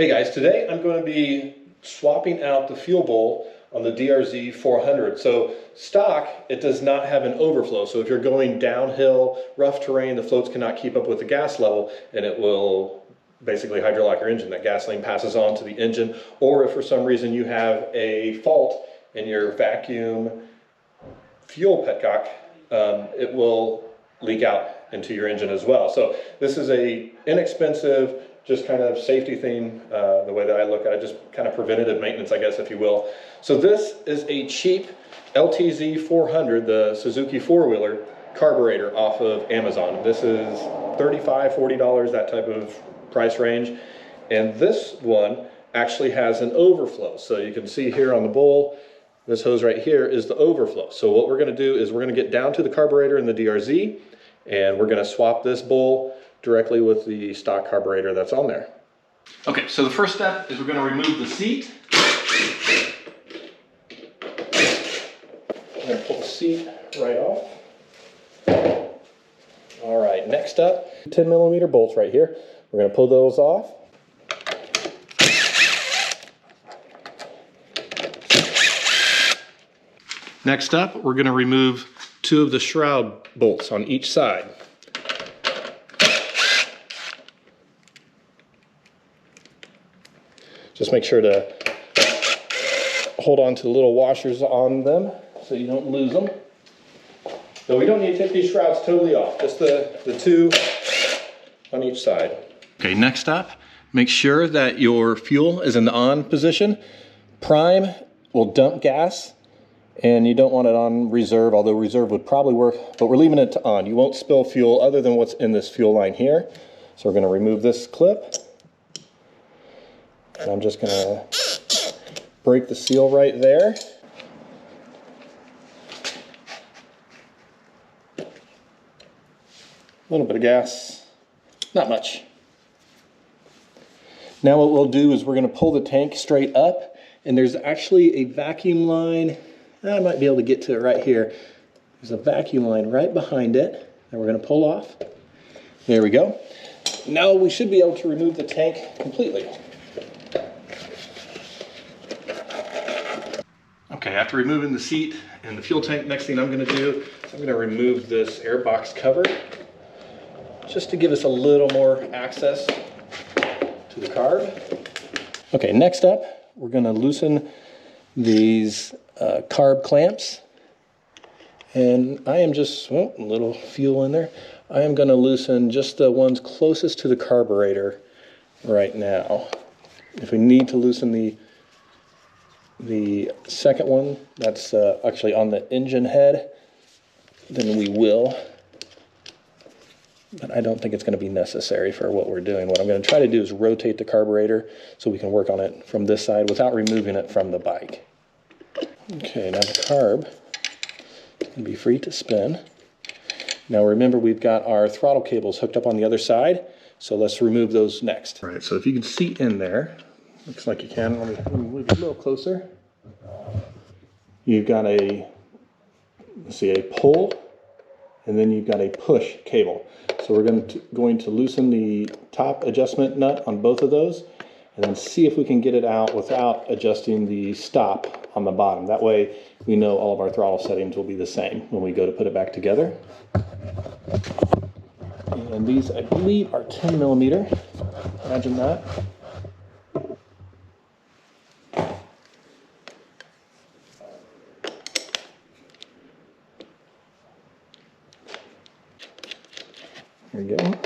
Hey guys, today I'm going to be swapping out the fuel bowl on the DRZ400. So stock, it does not have an overflow. So if you're going downhill, rough terrain, the floats cannot keep up with the gas level and it will basically hydrolock your engine. That gasoline passes on to the engine. Or if for some reason you have a fault in your vacuum fuel petcock, it will leak out into your engine as well. So this is a inexpensive, just kind of safety thing, the way that I look at it, just kind of preventative maintenance, I guess, if you will. So this is a cheap LTZ400, the Suzuki four-wheeler carburetor off of Amazon. This is $35, $40, that type of price range. And this one actually has an overflow. So you can see here on the bowl, this hose right here is the overflow. So what we're gonna do is we're gonna get down to the carburetor in the DRZ, and we're gonna swap this bowl directly with the stock carburetor that's on there. Okay, so the first step is we're going to remove the seat. I'm going to pull the seat right off. All right, next up, 10mm bolts right here. We're going to pull those off. Next up, we're going to remove 2 of the shroud bolts on each side. Just make sure to hold on to the little washers on them so you don't lose them. So we don't need to take these shrouds totally off, just the 2 on each side. Okay, next up, make sure that your fuel is in the on position. Prime will dump gas, and you don't want it on reserve, although reserve would probably work, but we're leaving it to on. You won't spill fuel other than what's in this fuel line here. So we're going to remove this clip. And I'm just going to break the seal right there. A little bit of gas, not much. Now what we'll do is we're going to pull the tank straight up, and there's actually a vacuum line. I might be able to get to it right here. There's a vacuum line right behind it that we're going to pull off. There we go. Now we should be able to remove the tank completely. Okay, after removing the seat and the fuel tank, next thing I'm going to do is I'm going to remove this air box cover just to give us a little more access to the carb. Okay, next up, we're going to loosen these carb clamps. And I am just, a little fuel in there. I am going to loosen just the ones closest to the carburetor right now. If we need to loosen the second one that's actually on the engine head, then we will, but I don't think it's going to be necessary for what we're doing. What I'm going to try to do is rotate the carburetor so we can work on it from this side without removing it from the bike. Okay, now the carb can be free to spin. Now remember, we've got our throttle cables hooked up on the other side, so let's remove those next. All right, so if you can see in there, looks like you can. Let me move it a little closer. You've got a pull, and then you've got a push cable. So we're going to loosen the top adjustment nut on both of those, and then see if we can get it out without adjusting the stop on the bottom. That way we know all of our throttle settings will be the same when we go to put it back together. And these, I believe, are 10mm. Imagine that. There we go.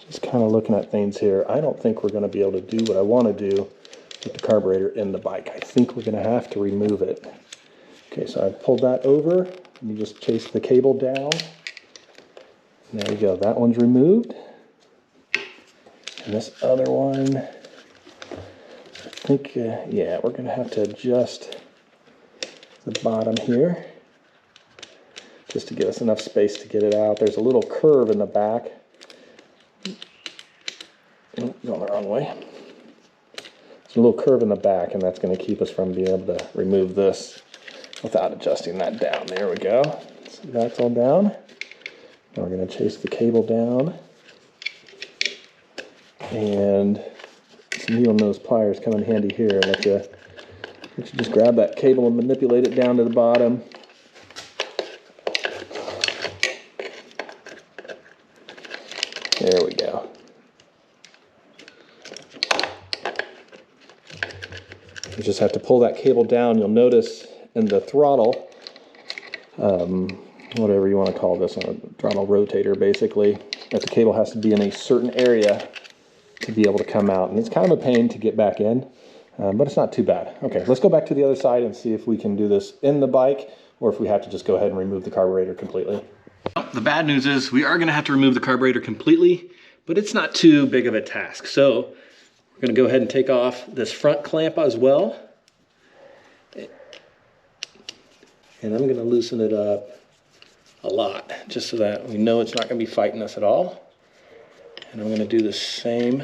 Just kind of looking at things here. I don't think we're going to be able to do what I want to do with the carburetor in the bike. I think we're going to have to remove it. Okay, so I've pulled that over, and you just chase the cable down. And there you go. That one's removed. And this other one, I think, yeah, we're going to have to adjust the bottom here, just to give us enough space to get it out. There's a little curve in the back. Oh, going the wrong way. There's a little curve in the back, and that's going to keep us from being able to remove this without adjusting that down. There we go. So that's all down. Now we're going to chase the cable down, and some needle nose pliers come in handy here. Let you just grab that cable and manipulate it down to the bottom. There we go. You just have to pull that cable down. You'll notice in the throttle, whatever you want to call this, a throttle rotator basically, that the cable has to be in a certain area to be able to come out. And it's kind of a pain to get back in, but it's not too bad. Okay, let's go back to the other side and see if we can do this in the bike, or if we have to just go ahead and remove the carburetor completely. The bad news is we are going to have to remove the carburetor completely, but it's not too big of a task. So we're going to go ahead and take off this front clamp as well. And I'm going to loosen it up a lot, just so that we know it's not going to be fighting us at all. And I'm going to do the same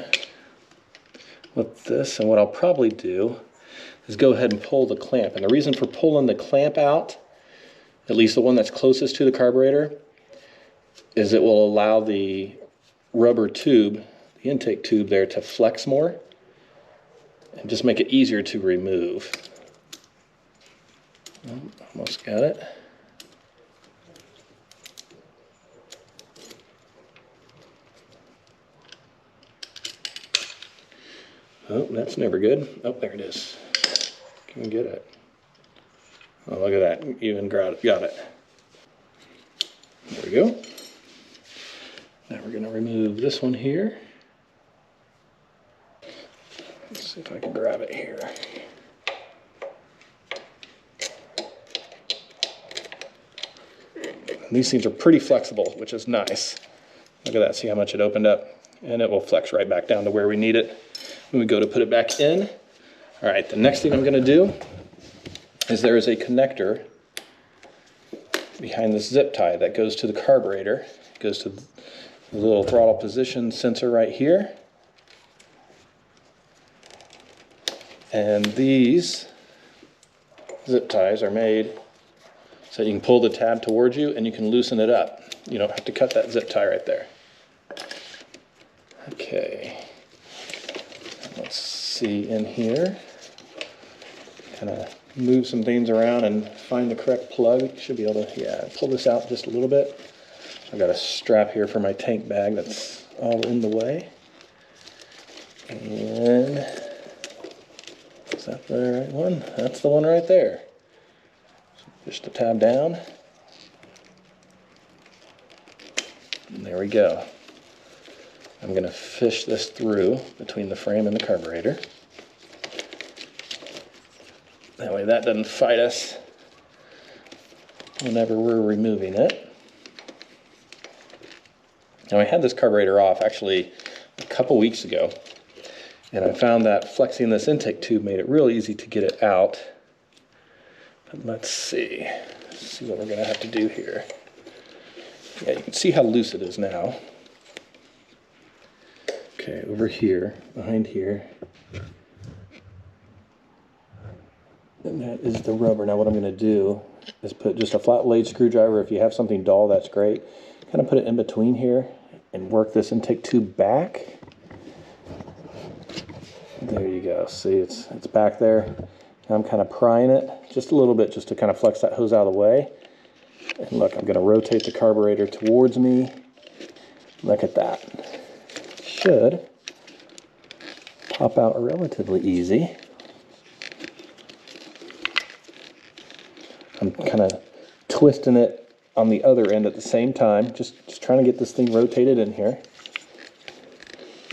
with this. And what I'll probably do is go ahead and pull the clamp. And the reason for pulling the clamp out, at least the one that's closest to the carburetor, is it will allow the rubber tube, the intake tube there, to flex more and just make it easier to remove. Oh, almost got it. Oh, that's never good. Oh, there it is. Can we get it? Oh, look at that. Even got it. There we go. Now we're going to remove this one here. Let's see if I can grab it here. And these things are pretty flexible, which is nice. Look at that. See how much it opened up? And it will flex right back down to where we need it when we go to put it back in. All right, the next thing I'm going to do is there is a connector behind this zip tie that goes to the carburetor. It goes to the little throttle position sensor right here. And these zip ties are made so you can pull the tab towards you and you can loosen it up. You don't have to cut that zip tie right there. Okay. Let's see in here. Kind of move some things around and find the correct plug. You should be able to, pull this out just a little bit. I've got a strap here for my tank bag that's all in the way. And is that the right one? That's the one right there. So push the tab down. And there we go. I'm going to fish this through between the frame and the carburetor. That way that doesn't fight us whenever we're removing it. Now I had this carburetor off actually a couple weeks ago, and I found that flexing this intake tube made it real easy to get it out. But let's see what we're going to have to do here. Yeah, you can see how loose it is now. Okay, over here, behind here, and that is the rubber. Now what I'm going to do is put just a flat blade screwdriver. If you have something dull, that's great. Kind of put it in between here and work this intake tube back. There you go. See, it's back there. Now I'm kind of prying it just a little bit just to kind of flex that hose out of the way. And look, I'm going to rotate the carburetor towards me. Look at that. Should pop out relatively easy. I'm kind of twisting it on the other end at the same time, just trying to get this thing rotated in here.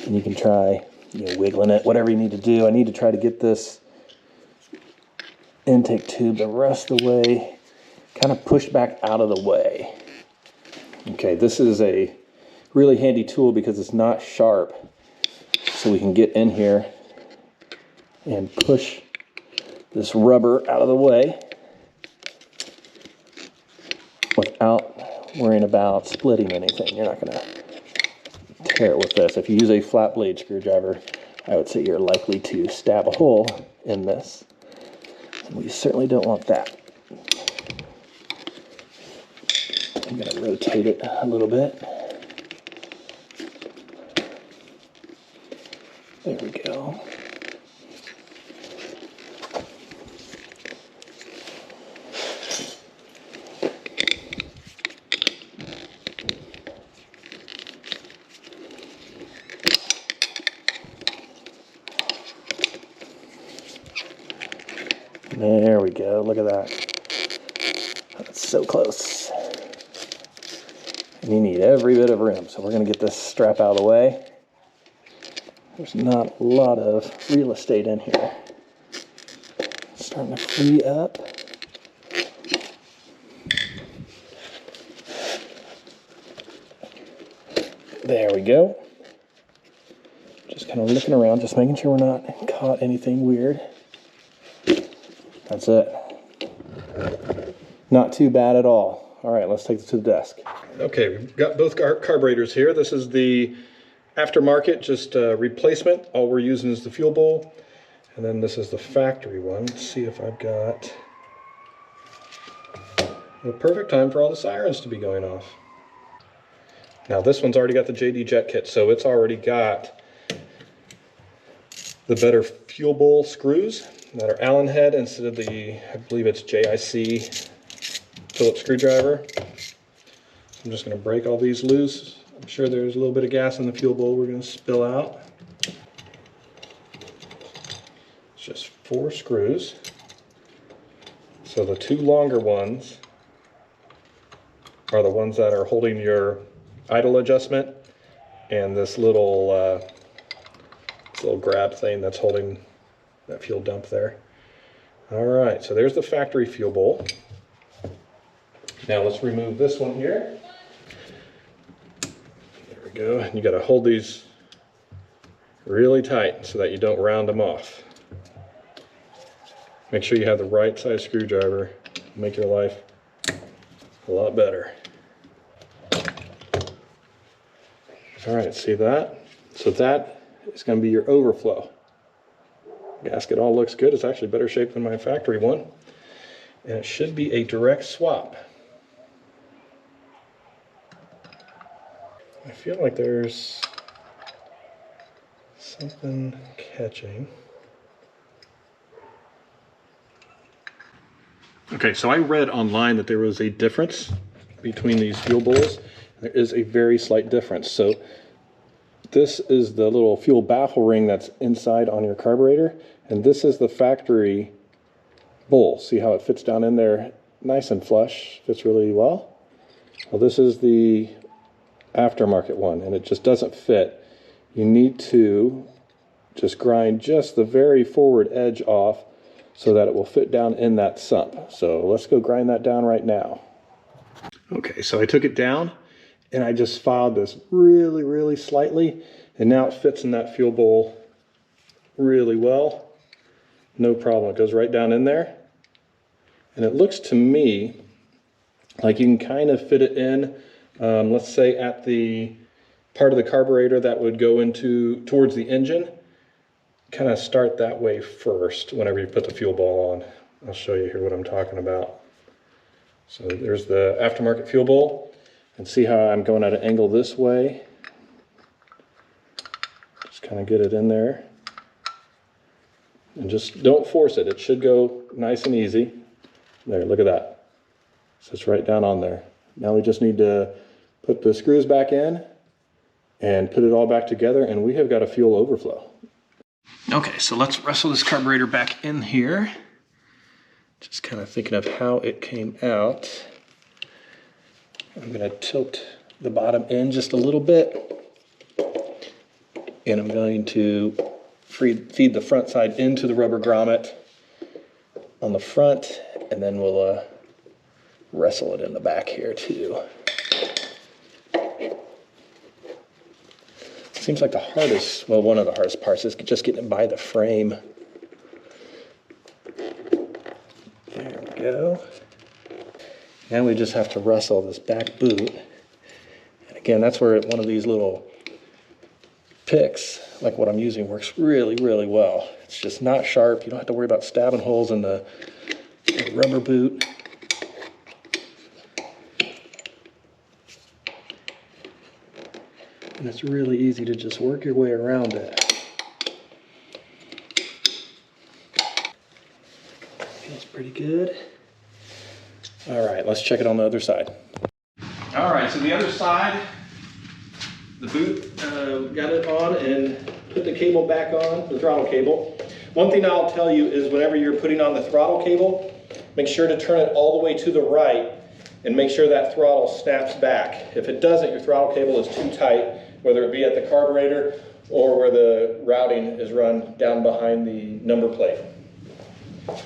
And you can try, wiggling it, whatever you need to do. I need to try to get this intake tube the rest of the way, kind of pushed back out of the way. Okay, this is a really handy tool because it's not sharp, so we can get in here and push this rubber out of the way without worrying about splitting anything. You're not going to tear it with this. If you use a flat blade screwdriver, I would say you're likely to stab a hole in this. And we certainly don't want that. I'm going to rotate it a little bit. There we go. There we go, look at that. That's so close. And you need every bit of room, so we're going to get this strap out of the way. There's not a lot of real estate in here. It's starting to free up. There we go. Just kind of looking around, just making sure we're not caught anything weird. That's it. Not too bad at all. All right, let's take this to the desk. Okay, we've got both carburetors here. This is the aftermarket, just replacement. All we're using is the fuel bowl. And then this is the factory one. Let's see if I've got the perfect time for all the sirens to be going off. Now this one's already got the JD Jet Kit, so it's already got the better fuel bowl screws that are Allen head instead of the, I believe it's JIC Phillips screwdriver. I'm just going to break all these loose. I'm sure there's a little bit of gas in the fuel bowl we're going to spill out. It's just 4 screws. So the 2 longer ones are the ones that are holding your idle adjustment, and this little grab thing that's holding that fuel dump there. All right, so there's the factory fuel bowl. Now let's remove this one here. There we go. And you got to hold these really tight so that you don't round them off. Make sure you have the right size screwdriver. Make your life a lot better. All right, see that? So that is going to be your overflow. Gasket all looks good. It's actually better shape than my factory one. And it should be a direct swap. I feel like there's something catching. Okay, so I read online that there was a difference between these fuel bowls. There is a very slight difference. So this is the little fuel baffle ring that's inside on your carburetor, and this is the factory bowl. See how it fits down in there nice and flush, fits really well? Well, this is the aftermarket one, and it just doesn't fit. You need to just grind just the very forward edge off so that it will fit down in that sump. So let's go grind that down right now. Okay, so I took it down and I just filed this really, really slightly, and now it fits in that fuel bowl really well. No problem, it goes right down in there. And it looks to me like you can kind of fit it in, let's say at the part of the carburetor that would go into towards the engine. Kind of start that way first whenever you put the fuel bowl on. I'll show you here what I'm talking about. So there's the aftermarket fuel bowl, and see how I'm going at an angle this way. Just kind of get it in there. And just don't force it. It should go nice and easy. There, look at that. So it's right down on there. Now we just need to put the screws back in and put it all back together, and we have got a fuel overflow. Okay, so let's wrestle this carburetor back in here. Just kind of thinking of how it came out. I'm going to tilt the bottom end just a little bit. And I'm going to feed the front side into the rubber grommet on the front, and then we'll wrestle it in the back here too. Seems like the hardest, well, one of the hardest parts is just getting it by the frame. There we go. Now we just have to wrestle this back boot. And again, that's where one of these little picks, like what I'm using, works really, really well. It's just not sharp. You don't have to worry about stabbing holes in the rubber boot. And it's really easy to just work your way around it. Feels pretty good. All right, let's check it on the other side. All right, so the other side, the boot, got it on and put the cable back on, the throttle cable. One thing I'll tell you is whenever you're putting on the throttle cable, make sure to turn it all the way to the right and make sure that throttle snaps back. If it doesn't, your throttle cable is too tight, whether it be at the carburetor or where the routing is run down behind the number plate.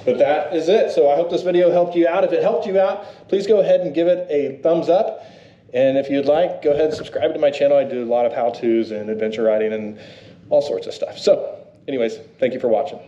But that is it. So I hope this video helped you out. If it helped you out, please go ahead and give it a thumbs up. And if you'd like, go ahead and subscribe to my channel. I do a lot of how-tos and adventure riding and all sorts of stuff. So anyways, thank you for watching.